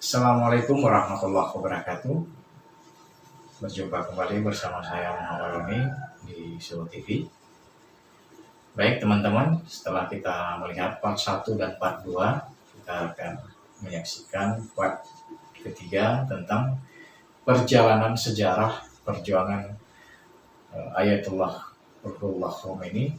Assalamualaikum warahmatullahi wabarakatuh. Berjumpa kembali bersama saya Muhammad Roni di Solo TV. Baik teman-teman, setelah kita melihat part 1 dan part 2, kita akan menyaksikan part ketiga tentang perjalanan sejarah perjuangan Ayatullah Ruhollah Khomeini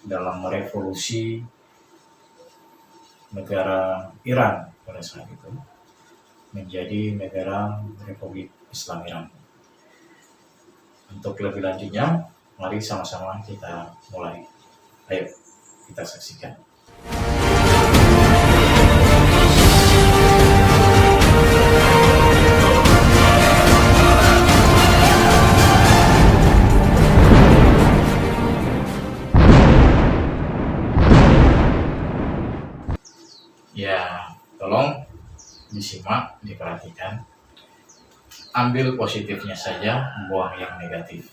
dalam merevolusi negara Iran pada saat itu menjadi negara Republik Islam Iran. Untuk lebih lanjutnya, mari sama-sama kita mulai. Ayo, kita saksikan. Ya, tolong disimak, diperhatikan. Ambil positifnya saja, buang yang negatif.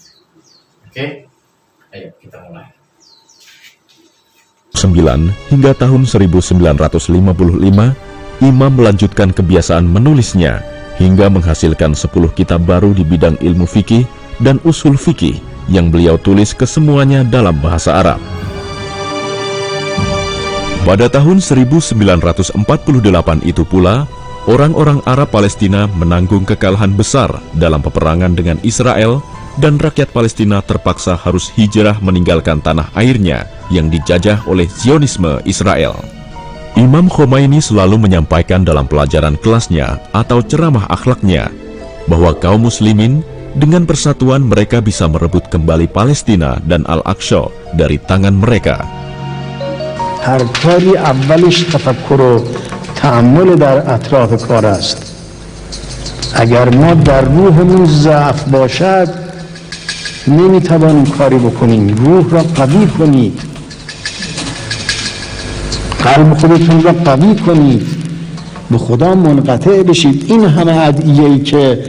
Oke? Ayo kita mulai. 9 hingga tahun 1955, Imam melanjutkan kebiasaan menulisnya hingga menghasilkan 10 kitab baru di bidang ilmu fikih dan usul fikih yang beliau tulis kesemuanya dalam bahasa Arab. Pada tahun 1948 itu pula, orang-orang Arab Palestina menanggung kekalahan besar dalam peperangan dengan Israel dan rakyat Palestina terpaksa harus hijrah meninggalkan tanah airnya yang dijajah oleh Zionisme Israel. Imam Khomeini selalu menyampaikan dalam pelajaran kelasnya atau ceramah akhlaknya bahwa kaum muslimin dengan persatuan mereka bisa merebut kembali Palestina dan Al-Aqsa dari tangan mereka. هر کاری اولش تفکر و تأمل در اطراف کار است. اگر ما در روحمون ضعف باشد نمیتوانیم کاری بکنیم. روح را قوی کنید، قلب خودتون را قوی کنید، به خدا منقطع بشید. این همه ادعیه‌ای که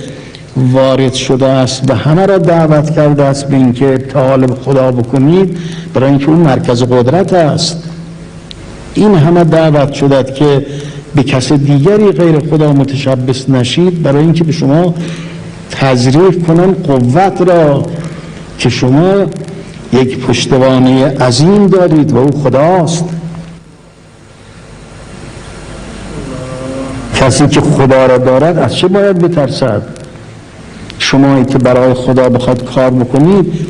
وارد شده است و همه را دعوت کرده است به اینکه طالب خدا بکنید، برای اینکه اون مرکز قدرت است. این همه دعوت شده که به کس دیگری غیر خدا متشبث نشید، برای اینکه به شما تزریق کنن قوت را که شما یک پشتوانه عظیم دارید و او خداست. کسی که خدا را دارد از چه باید بترسد؟ شمایی که برای خدا بخواد کار بکنید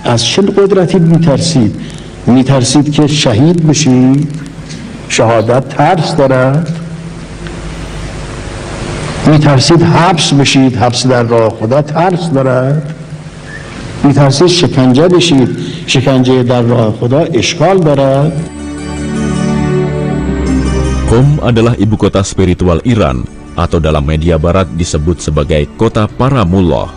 از چه قدرتی میترسید؟ میترسید که شهید بشید؟ شهادت ترس دارد؟ میترسید حبس بشید؟ حبس در راه خدا ترس دارد؟ میترسید شکنجه بشید؟ شکنجه در راه خدا اشکال دارد؟ Qom adalah ibu kota spiritual Iran atau dalam media barat disebut sebagai kota para mullah.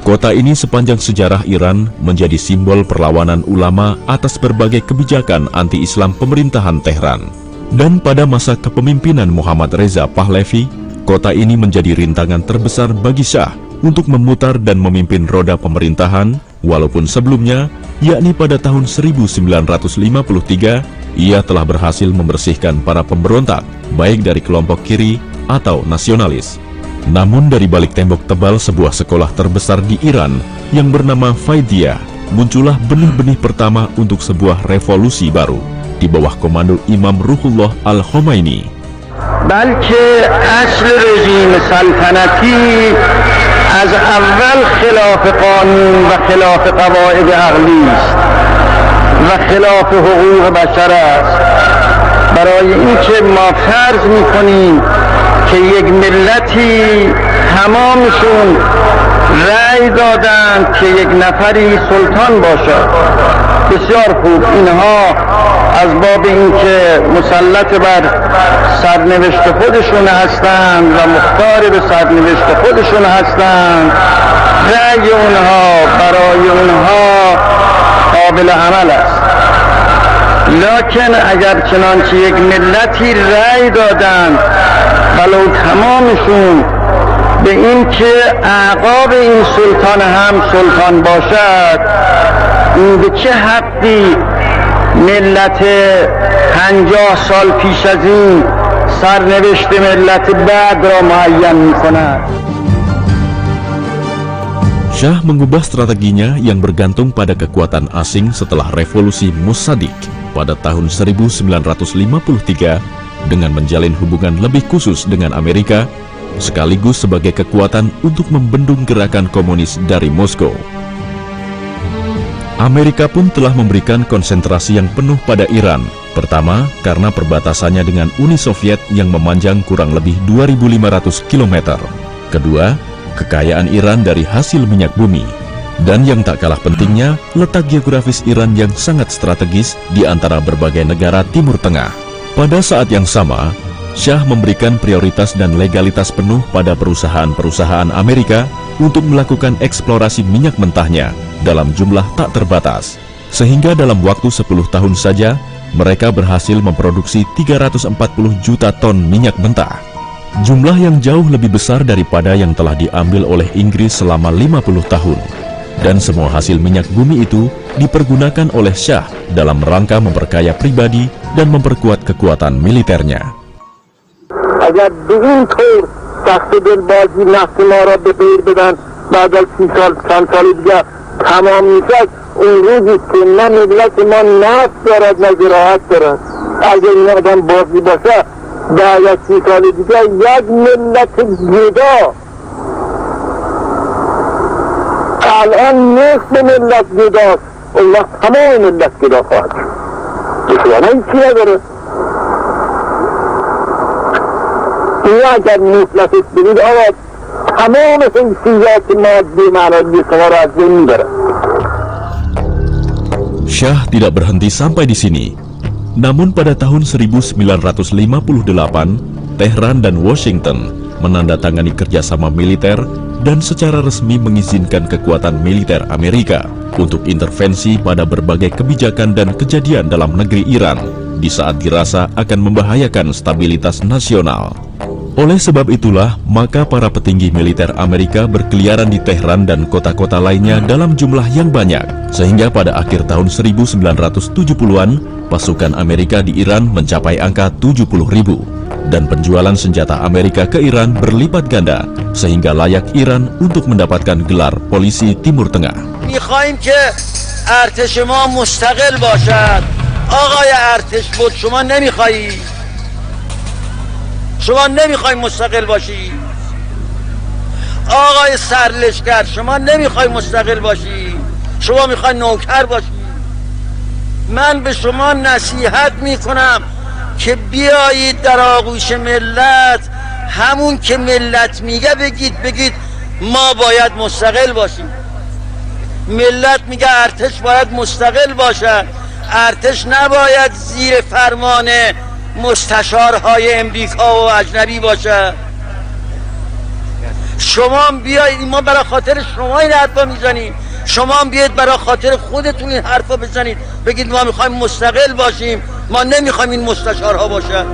Kota ini sepanjang sejarah Iran menjadi simbol perlawanan ulama atas berbagai kebijakan anti-Islam pemerintahan Tehran. Dan pada masa kepemimpinan Muhammad Reza Pahlavi, kota ini menjadi rintangan terbesar bagi Shah untuk memutar dan memimpin roda pemerintahan, walaupun sebelumnya, yakni pada tahun 1953, ia telah berhasil membersihkan para pemberontak, baik dari kelompok kiri atau nasionalis. Namun dari balik tembok tebal sebuah sekolah terbesar di Iran yang bernama Faidiyah, muncullah benih-benih pertama untuk sebuah revolusi baru di bawah komando Imam Ruhollah Al-Khomeini. بلکه اصل رژیم سلطنتی از اول خلاف قانون و خلاف قواعد عقلی است و خلاف حقوق بشر است. برای اینکه ما فرض می‌کنیم که یک ملتی تمامشون رأی دادند که یک نفری سلطان باشد. بسیار خوب، اینها از باب اینکه مسلط بر سرنوشت خودشون هستند و مختار به سرنوشت خودشون هستند، رأی اونها برای اونها قابل عمل است. لکن اگر چنانچه یک ملتی رأی دادند ولو تمامشون به این که اعقاب این سلطان هم سلطان باشد، این به چه حقی ملت 50 سال پیش از این سرنوشت ملت بعد را معین می‌کند. Syah mengubah strateginya yang bergantung pada kekuatan asing setelah revolusi Mossadegh pada tahun 1953 dengan menjalin hubungan lebih khusus dengan Amerika, sekaligus sebagai kekuatan untuk membendung gerakan komunis dari Moskow. Amerika pun telah memberikan konsentrasi yang penuh pada Iran. Pertama, karena perbatasannya dengan Uni Soviet yang memanjang kurang lebih 2.500 km. Kedua, kekayaan Iran dari hasil minyak bumi. Dan yang tak kalah pentingnya, letak geografis Iran yang sangat strategis di antara berbagai negara Timur Tengah. Pada saat yang sama, Syah memberikan prioritas dan legalitas penuh pada perusahaan-perusahaan Amerika untuk melakukan eksplorasi minyak mentahnya dalam jumlah tak terbatas. Sehingga dalam waktu 10 tahun saja, mereka berhasil memproduksi 340 juta ton minyak mentah. Jumlah yang jauh lebih besar daripada yang telah diambil oleh Inggris selama 50 tahun. Dan semua hasil minyak bumi itu dipergunakan oleh Syah dalam rangka memperkaya pribadi dan memperkuat kekuatan militernya. اگر به این طور سخت دلبازی نفت ما را به غیر بدن بعد از 30 سال چند سال دیگر تمام میشد اون روزی که نه ملت ما نفت دارد نه زراعت دارد اگر این آدم بازی باشه بعد از 30 سال دیگر یک ملت جدا الان نصف ملت جداست اون وقت تمام ملت جدا خواهد شد این چی نداره این اگر مفلسش بدید آقا تمام حیثیات مادی معنوی شما را از بین میبره. Syah tidak berhenti sampai di sini. Namun pada tahun 1958, Tehran dan Washington menandatangani kerjasama militer dan secara resmi mengizinkan kekuatan militer Amerika untuk intervensi pada berbagai kebijakan dan kejadian dalam negeri Iran di saat dirasa akan membahayakan stabilitas nasional. Oleh sebab itulah, maka para petinggi militer Amerika berkeliaran di Tehran dan kota-kota lainnya dalam jumlah yang banyak, sehingga pada akhir tahun 1970-an, pasukan Amerika di Iran mencapai angka 70.000, dan penjualan senjata Amerika ke Iran berlipat ganda, sehingga layak Iran untuk mendapatkan gelar polisi Timur Tengah. می‌خوایم که ارتش ما مستقل باشد. آقای ارتش بود شما نمی‌خواهید. شما نمیخوای مستقل باشی. آقای سرلشکر شما نمیخوای مستقل باشی، شما میخوای نوکر باشی. من به شما نصیحت میکنم که بیایید در آغوش ملت، همون که ملت میگه بگید ما باید مستقل باشیم. ملت میگه ارتش باید مستقل باشد، ارتش نباید زیر فرمان مستشارهای امریکا و اجنبی باشه. شما بیایید، ما برای خاطر شما این حرفا میزنیم، شما بیایید برای خاطر خودتون این حرفا بزنید، بگید ما میخوایم مستقل باشیم، ما نمیخوایم این مستشارها باشه.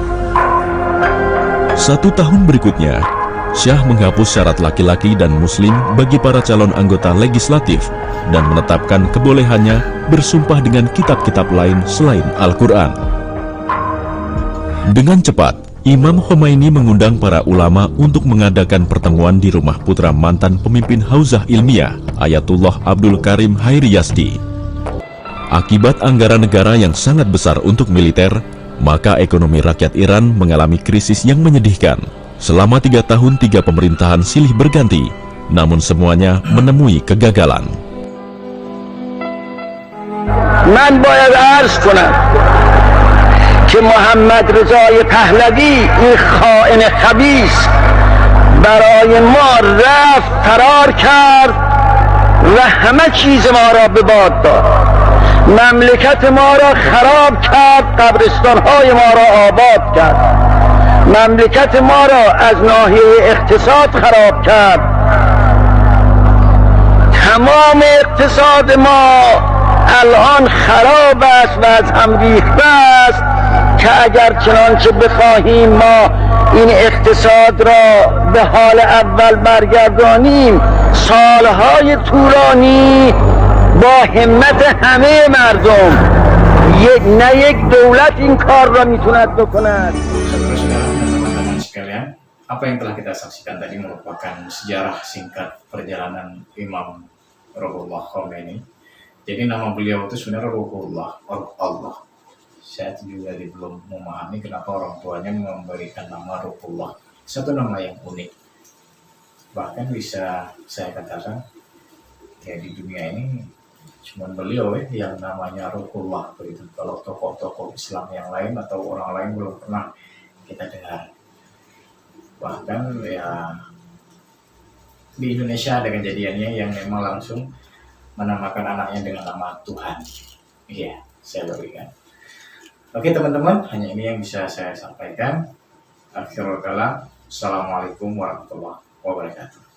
1 tahun berikutnya, Syah menghapus syarat laki-laki dan muslim bagi para calon anggota legislatif dan menetapkan kebolehannya bersumpah dengan kitab-kitab lain selain Al-Quran. Dengan cepat, Imam Khomeini mengundang para ulama untuk mengadakan pertemuan di rumah putra mantan pemimpin Hauzah Ilmiah, Ayatullah Abdul Karim Hairi Yazdi. Akibat anggaran negara yang sangat besar untuk militer, maka ekonomi rakyat Iran mengalami krisis yang menyedihkan. Selama 3 tahun 3 pemerintahan silih berganti, namun semuanya menemui kegagalan. من باید عرض کنم که محمد رضای پهلوی این خائن خبیث برای ما رفت فرار کرد و همه چیز ما را به باد داد. مملکت ما را خراب کرد، قبرستان‌های ما را آباد کرد، مملکت ما را از ناحیه اقتصاد خراب کرد. تمام اقتصاد ما الان خراب است و از هم ریخته است که اگر چنانچه بخواهیم ما این اقتصاد را به حال اول برگردانیم، سالهای طولانی با همت همه مردم، نه یک دولت این کار را میتوند بکند. Seterusnya apa yang telah kita saksikan tadi merupakan sejarah singkat perjalanan Imam Ruhollah Khomeini. Jadi nama beliau itu sebenarnya Ruhollah, Allah. Saya juga belum memahami kenapa orang tuanya memberikan nama Ruhollah. Satu nama yang unik. Bahkan bisa saya katakan ya di dunia ini cuma beliau yang namanya Ruhollah begitu. Kalau tokoh-tokoh Islam yang lain atau orang lain belum pernah kita dengar. Bahkan ya di Indonesia ada kejadiannya yang memang langsung menamakan anaknya dengan nama Tuhan. Iya, saya berikan. Oke teman-teman, hanya ini yang bisa saya sampaikan. Akhirul kalam, Assalamualaikum warahmatullahi wabarakatuh.